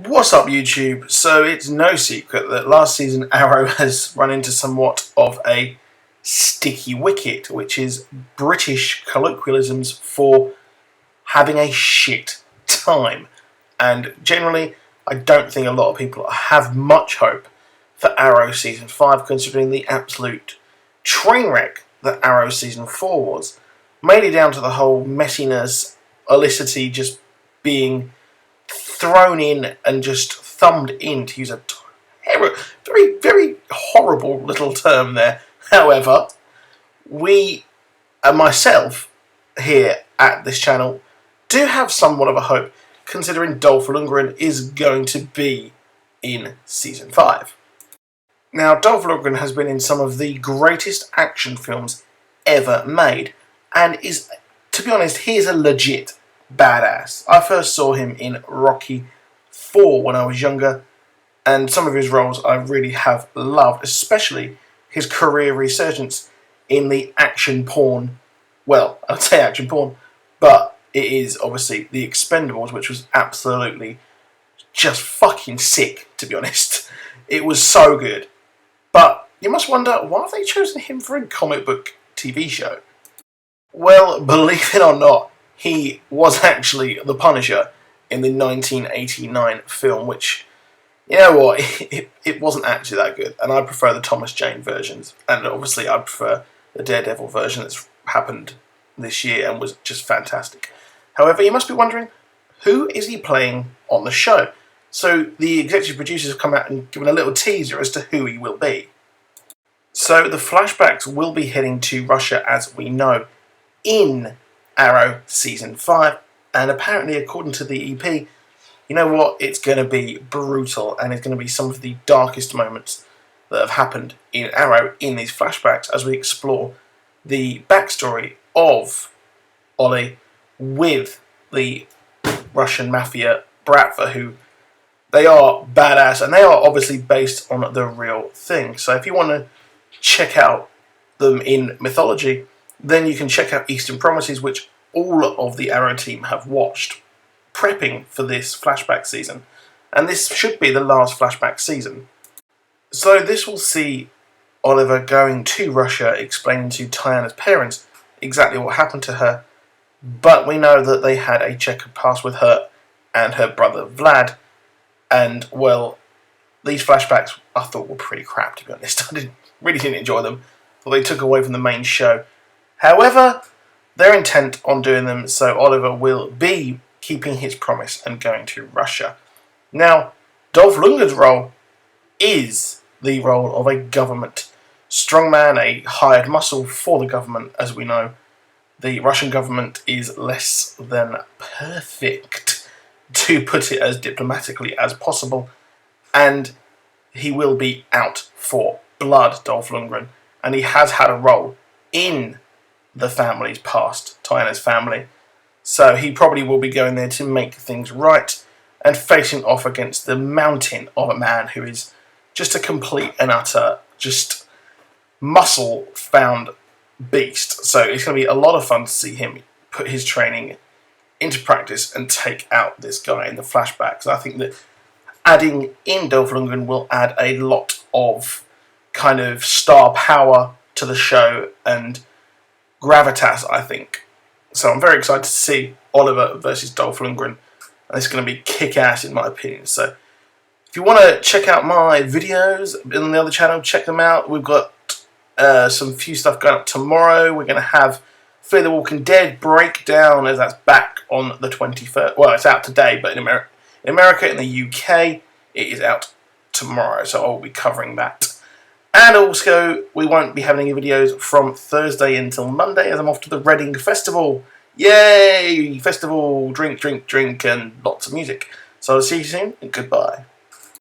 What's up, YouTube? So it's no secret that last season Arrow has run into somewhat of a sticky wicket, which is British colloquialisms for having a shit time. And generally, I don't think a lot of people have much hope for Arrow Season 5, considering the absolute train wreck that Arrow Season 4 was. Mainly down to the whole messiness, illicity just being thrown in and just thumbed in, to use a very, very horrible little term there. However, we and myself here at this channel do have somewhat of a hope, considering Doph Lundgren is going to be in Season 5. Now, Doph Lundgren has been in some of the greatest action films ever made, and is, to be honest, he is a legit badass. I first saw him in Rocky 4 when I was younger, and some of his roles I really have loved, especially his career resurgence in the action porn. Well, I'd say action porn, but it is obviously The Expendables, which was absolutely just fucking sick, to be honest. It was so good. But you must wonder, why have they chosen him for a comic book TV show? Well, believe it or not, he was actually the Punisher in the 1989 film, which, you know what, it wasn't actually that good, and I prefer the Thomas Jane versions, and obviously I prefer the Daredevil version that's happened this year and was just fantastic. However, you must be wondering, who is he playing on the show? So the executive producers have come out and given a little teaser as to who he will be. So the flashbacks will be heading to Russia, as we know, in Arrow Season 5, and apparently, according to the EP, you know what, it's going to be brutal, and it's going to be some of the darkest moments that have happened in Arrow in these flashbacks as we explore the backstory of Ollie with the Russian mafia Bratva, who they are badass, and they are obviously based on the real thing. So if you want to check out them in mythology, then you can check out Eastern Promises, which all of the Arrow team have watched, prepping for this flashback season. And this should be the last flashback season. So this will see Oliver going to Russia, explaining to Tiana's parents exactly what happened to her. But we know that they had a checkered past with her and her brother Vlad. And, well, these flashbacks I thought were pretty crap, to be honest. I really didn't enjoy them. Thought they took away from the main show. However, they're intent on doing them, so Oliver will be keeping his promise and going to Russia. Now, Doph Lundgren's role is the role of a government strongman, a hired muscle for the government. As we know, the Russian government is less than perfect, to put it as diplomatically as possible, and he will be out for blood, Doph Lundgren, and he has had a role in the family's past, Tiana's family, so he probably will be going there to make things right and facing off against the mountain of a man who is just a complete and utter, just muscle-found beast. So it's going to be a lot of fun to see him put his training into practice and take out this guy in the flashbacks. I think that adding in Doph Lundgren will add a lot of kind of star power to the show and gravitas, I think. So I'm very excited to see Oliver versus Doph Lundgren, and it's going to be kick-ass in my opinion. So if you want to check out my videos on the other channel, check them out. We've got some few stuff going up tomorrow. We're going to have Fear the Walking Dead breakdown, as that's back on the 21st. Well, it's out today, but in America, in the UK, it is out tomorrow. So I'll be covering that. And also, we won't be having any videos from Thursday until Monday, as I'm off to the Reading Festival. Yay! Festival, drink, drink, drink, and lots of music. So I'll see you soon, and goodbye.